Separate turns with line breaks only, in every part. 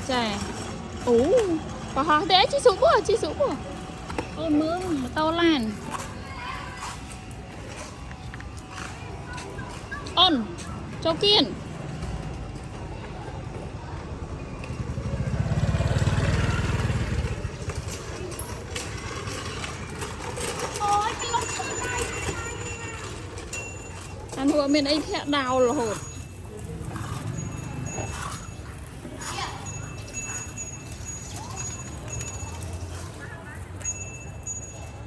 Chà. Bà hả để chị sụp bữa. Ôi mương mà to lan. On, cho kiên.
Ôi cái lông này.
Anh vừa mình ấy thẹn đào là hột.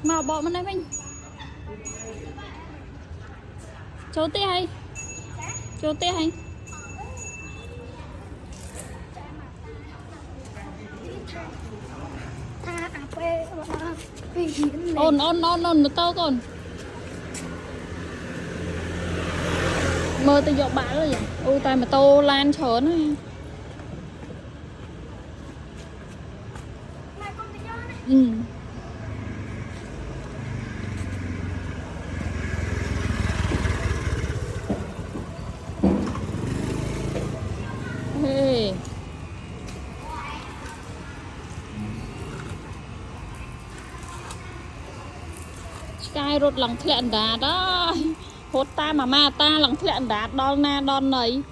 Mà bỏ bên đây mình. Chỗ tê hay. Chỗ tê hay.
Tha à quê vì hiến
Ôn nó to con. Mơ tôi dọ bã rồi vậy. Ôi tay mà tô lan chớn này.
Này con tình này.
Ừ. Hey. Sky rốt lòng thẹn đá đó. Hốt ta mà ta lòng thẹn đá đo na đo nấy.